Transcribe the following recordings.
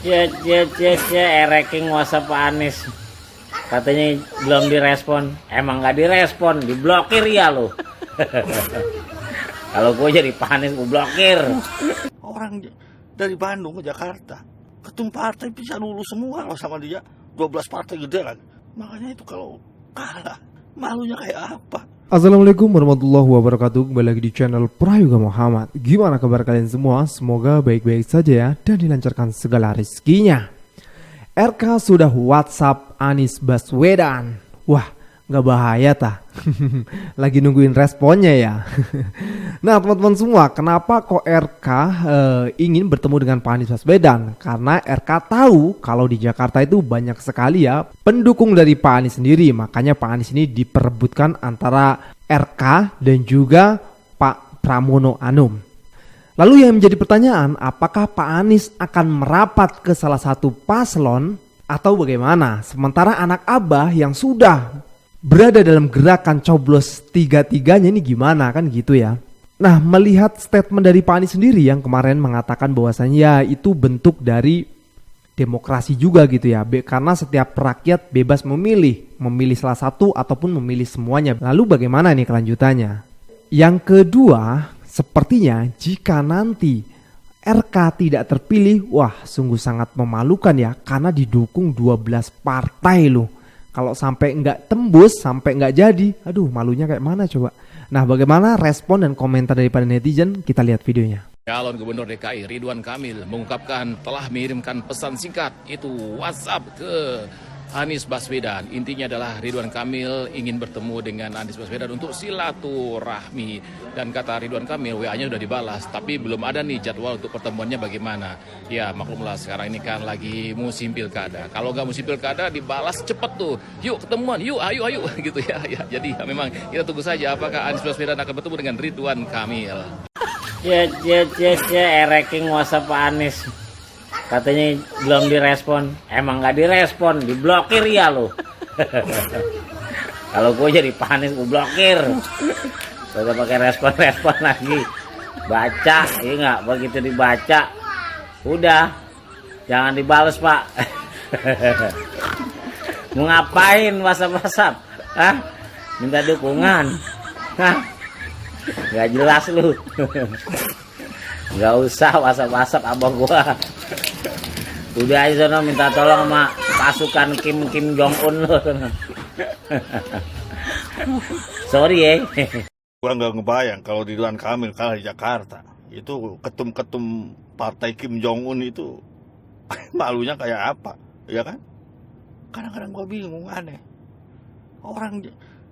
Ereking WhatsApp Pak Anies. Katanya belum direspon. Emang nggak direspon, diblokir ya lo. Kalau gue jadi Pak Anies gue blokir. Orang dari Bandung ke Jakarta, ketum partai bisa lulus semua kalau sama dia. 12 partai gede kan. Makanya itu kalau kalah, malunya kayak apa? Assalamualaikum warahmatullahi wabarakatuh. Kembali lagi di channel Prayoga Muhammad. Gimana kabar kalian semua? Semoga baik-baik saja ya, dan dilancarkan segala rezekinya. RK sudah WhatsApp Anies Baswedan. Wah, nggak bahaya tah? Lagi nungguin responnya ya. Nah teman-teman semua, kenapa kok RK ingin bertemu dengan Pak Anies Baswedan? Karena RK tahu kalau di Jakarta itu banyak sekali ya pendukung dari Pak Anies sendiri. Makanya Pak Anies ini diperebutkan antara RK dan juga Pak Pramono Anung. Lalu yang menjadi pertanyaan, apakah Pak Anies akan merapat ke salah satu paslon atau bagaimana? Sementara anak Abah yang sudah berada dalam gerakan coblos tiga-tiganya ini gimana kan gitu ya. Nah melihat statement dari Pak Anies sendiri yang kemarin mengatakan bahwasannya ya itu bentuk dari demokrasi juga gitu ya. Karena setiap rakyat bebas memilih salah satu ataupun memilih semuanya. Lalu bagaimana nih kelanjutannya? Yang kedua, sepertinya jika nanti RK tidak terpilih, wah sungguh sangat memalukan ya. Karena didukung 12 partai loh. Kalau sampai nggak tembus, sampai nggak jadi, aduh malunya kayak mana coba. Nah bagaimana respon dan komentar daripada netizen? Kita lihat videonya. Calon Gubernur DKI Ridwan Kamil mengungkapkan telah mengirimkan pesan singkat itu WhatsApp ke Anies Baswedan. Intinya adalah Ridwan Kamil ingin bertemu dengan Anies Baswedan untuk silaturahmi. Dan kata Ridwan Kamil, WA-nya sudah dibalas, tapi belum ada nih jadwal untuk pertemuannya bagaimana. Ya maklumlah sekarang ini kan lagi musim pilkada. Kalau nggak musim pilkada dibalas cepet tuh. Yuk ketemuan, yuk ayo gitu ya. Jadi ya, memang kita tunggu saja apakah Anies Baswedan akan bertemu dengan Ridwan Kamil. Ereking WhatsApp Pak Anies. Katanya belum direspon. Emang nggak direspon, diblokir ya lo. Kalau gue jadi Pak Anies gue blokir. Udah pakai respon lagi. Baca, iya nggak? Begitu dibaca, udah jangan dibales Pak. Mau ngapain WhatsApp? Hah? Minta dukungan? Hah? Nggak jelas lu. Nggak usah WhatsApp abang gua. Udah aja sono minta tolong sama pasukan Kim Jong Un lo. Sorry ya. Gua nggak ngebayang kalau Ridwan Kamil kalah di Jakarta. Itu ketum-ketum partai Kim Jong Un itu malunya kayak apa, ya kan? Kadang-kadang gua bingung, aneh. Orang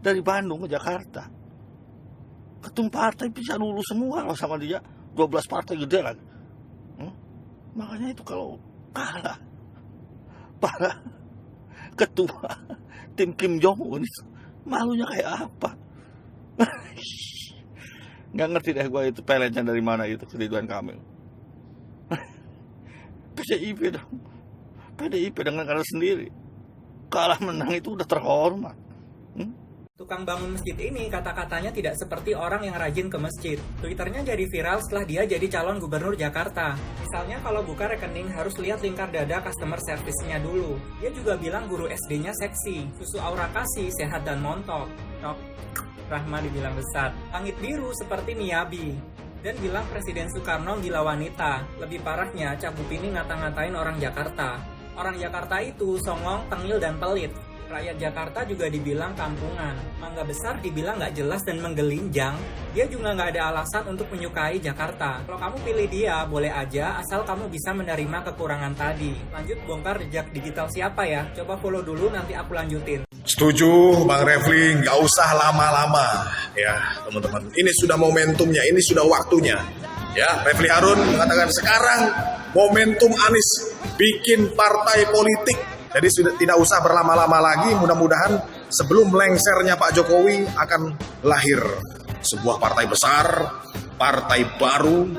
dari Bandung ke Jakarta, ketum partai bisa lulus semua kalau sama dia. 12 partai gede kan. Makanya itu kalau kalah para ketua tim Kim Jong Un itu malunya kayak apa? Nggak ngerti deh gue itu peletnya dari mana itu Ridwan Kamil. PDIP dengan kalah sendiri, kalah menang itu udah terhormat. Tukang bangun masjid ini kata-katanya tidak seperti orang yang rajin ke masjid. Twitternya jadi viral setelah dia jadi calon gubernur Jakarta. Misalnya kalau buka rekening harus lihat lingkar dada customer service-nya dulu. Dia juga bilang guru SD-nya seksi, susu Aura kasih sehat dan montok. Tok, Rahma dibilang besar. Langit biru seperti Miyabi. Dan bilang Presiden Soekarno gila wanita. Lebih parahnya Cak Bupini ngata-ngatain orang Jakarta. Orang Jakarta itu songong, tengil, dan pelit. Rakyat Jakarta juga dibilang kampungan. Mangga Besar dibilang nggak jelas dan menggelinjang. Dia juga nggak ada alasan untuk menyukai Jakarta. Kalau kamu pilih dia, boleh aja asal kamu bisa menerima kekurangan tadi. Lanjut bongkar jejak digital siapa ya? Coba follow dulu nanti aku lanjutin. Setuju Bang Refli, nggak usah lama-lama ya teman-teman. Ini sudah momentumnya, ini sudah waktunya. Ya, Refli Harun mengatakan sekarang momentum Anies bikin partai politik. Jadi sudah tidak usah berlama-lama lagi, mudah-mudahan sebelum lengsernya Pak Jokowi akan lahir sebuah partai besar, partai baru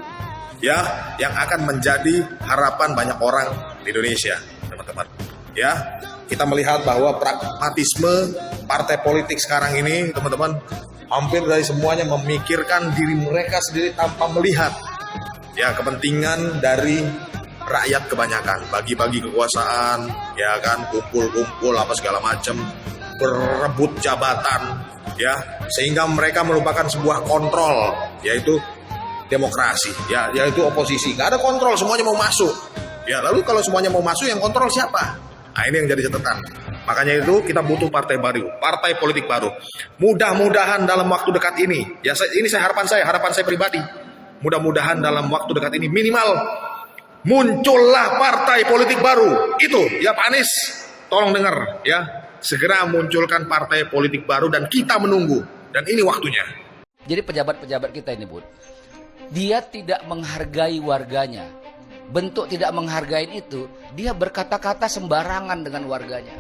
ya yang akan menjadi harapan banyak orang di Indonesia, teman-teman. Ya, kita melihat bahwa pragmatisme partai politik sekarang ini, teman-teman, hampir dari semuanya memikirkan diri mereka sendiri tanpa melihat ya kepentingan dari rakyat kebanyakan, bagi-bagi kekuasaan, ya kan, kumpul-kumpul apa segala macam, berebut jabatan, ya, sehingga mereka melupakan sebuah kontrol, yaitu demokrasi, ya, yaitu oposisi. Nggak ada kontrol, semuanya mau masuk. Ya, lalu kalau semuanya mau masuk, yang kontrol siapa? Nah, ini yang jadi catatan. Makanya itu kita butuh partai baru, partai politik baru. Mudah-mudahan dalam waktu dekat ini, ya ini harapan saya pribadi. Mudah-mudahan dalam waktu dekat ini minimal muncullah partai politik baru. Itu ya Pak Anies, tolong dengar ya. Segera munculkan partai politik baru dan kita menunggu. Dan ini waktunya. Jadi pejabat-pejabat kita ini, Bud, dia tidak menghargai warganya. Bentuk tidak menghargai itu, dia berkata-kata sembarangan dengan warganya.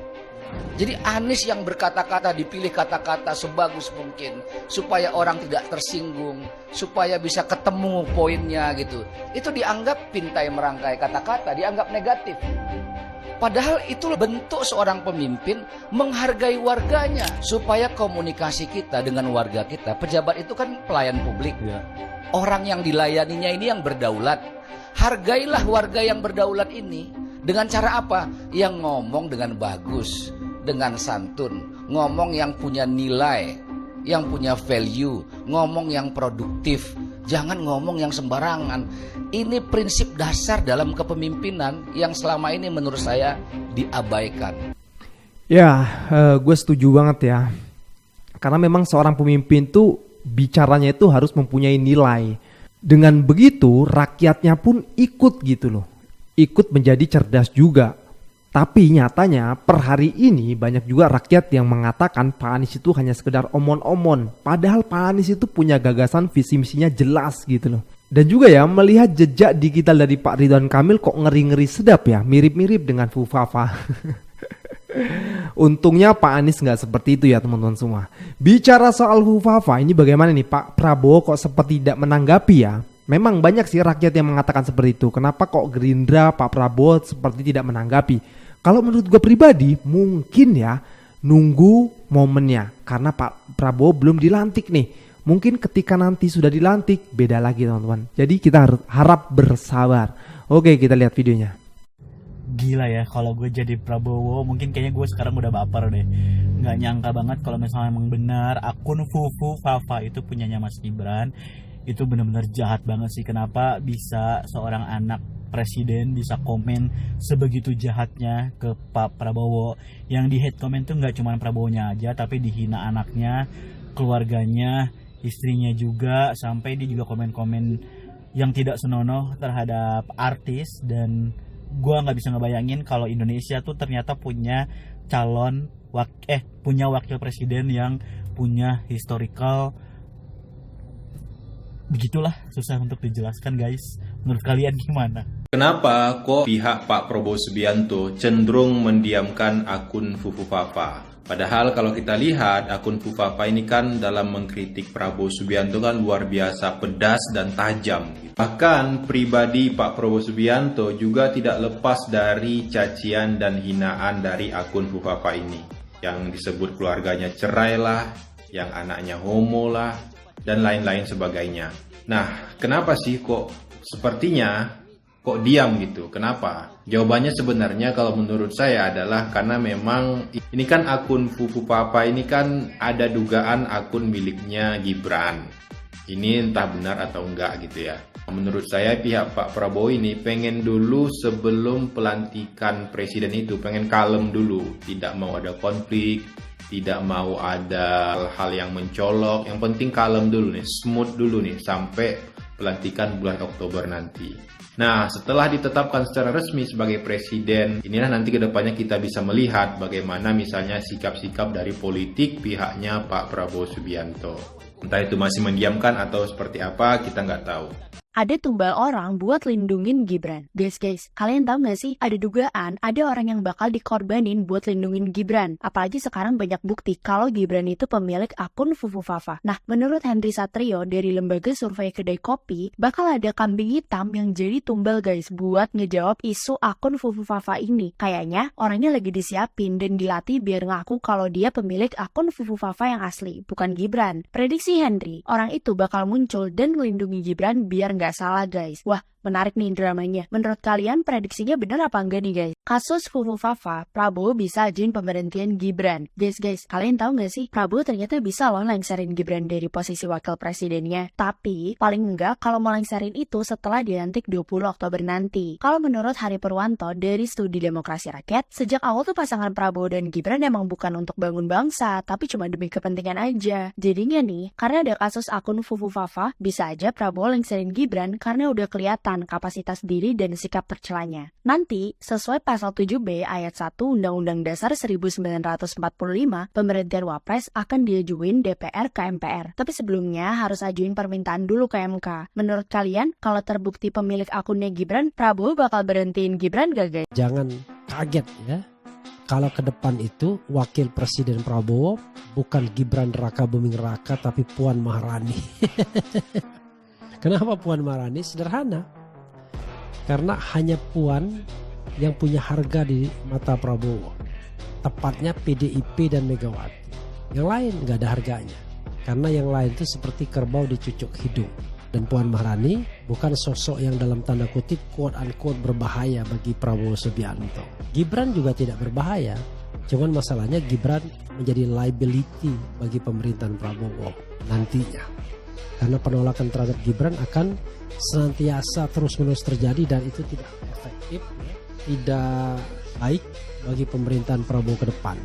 Jadi Anies yang berkata-kata, dipilih kata-kata sebagus mungkin supaya orang tidak tersinggung, supaya bisa ketemu poinnya gitu. Itu dianggap pintai merangkai kata-kata, dianggap negatif. Padahal itu bentuk seorang pemimpin menghargai warganya, supaya komunikasi kita dengan warga kita. Pejabat itu kan pelayan publik, orang yang dilayaninya ini yang berdaulat. Hargailah warga yang berdaulat ini. Dengan cara apa? Yang ngomong dengan bagus, dengan santun, ngomong yang punya nilai, yang punya value, ngomong yang produktif. Jangan ngomong yang sembarangan. Ini prinsip dasar dalam kepemimpinan yang selama ini menurut saya diabaikan. Ya, gue setuju banget ya. Karena memang seorang pemimpin tuh bicaranya itu harus mempunyai nilai. Dengan begitu rakyatnya pun ikut gitu loh. Ikut menjadi cerdas juga. Tapi nyatanya per hari ini banyak juga rakyat yang mengatakan Pak Anies itu hanya sekedar omon-omon. Padahal Pak Anies itu punya gagasan visi misinya jelas gitu loh. Dan juga ya melihat jejak digital dari Pak Ridwan Kamil kok ngeri-ngeri sedap ya. Mirip-mirip dengan Fufafa. Untungnya Pak Anies nggak seperti itu ya teman-teman semua. Bicara soal Fufafa ini bagaimana nih Pak Prabowo kok seperti tidak menanggapi ya. Memang banyak sih rakyat yang mengatakan seperti itu. Kenapa kok Gerindra Pak Prabowo seperti tidak menanggapi? Kalau menurut gue pribadi mungkin ya nunggu momennya. Karena Pak Prabowo belum dilantik nih. Mungkin ketika nanti sudah dilantik beda lagi teman-teman. Jadi kita harap bersabar. Oke, kita lihat videonya. Gila ya, kalau gue jadi Prabowo mungkin kayaknya gue sekarang udah baper deh. Nggak nyangka banget kalau misalnya emang benar akun Fufafa itu punyanya Mas Gibran. Itu benar-benar jahat banget sih. Kenapa bisa seorang anak presiden bisa komen sebegitu jahatnya ke Pak Prabowo. Yang di hate comment tuh nggak cuma Prabowo-nya aja, tapi dihina anaknya, keluarganya, istrinya juga. Sampai dia juga komen-komen yang tidak senonoh terhadap artis. Dan gue nggak bisa ngebayangin kalau Indonesia tuh ternyata punya punya wakil presiden yang punya historical. Begitulah, susah untuk dijelaskan guys. Menurut kalian gimana? Kenapa kok pihak Pak Prabowo Subianto cenderung mendiamkan akun Fufafa? Padahal kalau kita lihat akun Fufafa ini kan dalam mengkritik Prabowo Subianto kan luar biasa pedas dan tajam. Bahkan pribadi Pak Prabowo Subianto juga tidak lepas dari cacian dan hinaan dari akun Fufafa ini. Yang disebut keluarganya cerai lah, yang anaknya homo lah, dan lain-lain sebagainya. Nah, kenapa sih kok sepertinya kok diam gitu? Kenapa? Jawabannya sebenarnya kalau menurut saya adalah karena memang ini kan akun Fufafa ini kan ada dugaan akun miliknya Gibran. Ini entah benar atau enggak gitu ya. Menurut saya pihak Pak Prabowo ini pengen dulu sebelum pelantikan presiden itu pengen kalem dulu, tidak mau ada konflik, tidak mau ada hal yang mencolok. Yang penting kalem dulu nih, smooth dulu nih sampai pelantikan bulan Oktober nanti. Nah, setelah ditetapkan secara resmi sebagai presiden, inilah nanti kedepannya kita bisa melihat bagaimana misalnya sikap-sikap dari politik pihaknya Pak Prabowo Subianto. Entah itu masih mendiamkan atau seperti apa, kita nggak tahu. Ada tumbal orang buat lindungin Gibran. Guys, kalian tahu gak sih? Ada dugaan ada orang yang bakal dikorbanin buat lindungin Gibran. Apalagi sekarang banyak bukti kalau Gibran itu pemilik akun Fufafa. Nah, menurut Henry Satrio dari lembaga survei Kedai Kopi, bakal ada kambing hitam yang jadi tumbal guys buat ngejawab isu akun Fufafa ini. Kayaknya orangnya lagi disiapin dan dilatih biar ngaku kalau dia pemilik akun Fufafa yang asli, bukan Gibran. Prediksi Henry, orang itu bakal muncul dan melindungi Gibran biar nggak salah guys. Wah, Menarik nih dramanya. Menurut kalian prediksinya benar apa enggak nih guys? Kasus Fufu Fafa, Prabowo bisa ajuin pemberhentian Gibran. Guys, kalian tahu nggak sih? Prabowo ternyata bisa loh lengserin Gibran dari posisi wakil presidennya. Tapi paling enggak kalau mau lengserin itu setelah dilantik 20 Oktober nanti. Kalau menurut Hari Purwanto dari Studi Demokrasi Rakyat, sejak awal tuh pasangan Prabowo dan Gibran emang bukan untuk bangun bangsa, tapi cuma demi kepentingan aja. Jadinya nih, karena ada kasus akun Fufu Fafa, bisa aja Prabowo lengserin Gibran karena udah kelihatan kapasitas diri dan sikap tercelanya. Nanti, sesuai pasal 7B ayat 1 Undang-Undang Dasar 1945, pemberhentian Wapres akan diajuin DPR ke MPR. Tapi sebelumnya harus ajuin permintaan dulu ke MK. Menurut kalian, kalau terbukti pemilik akunnya Gibran, Prabowo bakal berhentiin Gibran gak guys? Jangan kaget ya, kalau ke depan itu wakil presiden Prabowo bukan Gibran Raka Buming Raka tapi Puan Maharani. Kenapa Puan Maharani? Sederhana, karena hanya Puan yang punya harga di mata Prabowo, tepatnya PDIP dan Megawati. Yang lain nggak ada harganya, karena yang lain itu seperti kerbau dicucuk hidung. Dan Puan Maharani bukan sosok yang dalam tanda kutip quote unquote berbahaya bagi Prabowo Subianto. Gibran juga tidak berbahaya, cuman masalahnya Gibran menjadi liability bagi pemerintahan Prabowo nantinya. Karena penolakan terhadap Gibran akan senantiasa terus-menerus terjadi dan itu tidak efektif, tidak baik bagi pemerintahan Prabowo ke depan.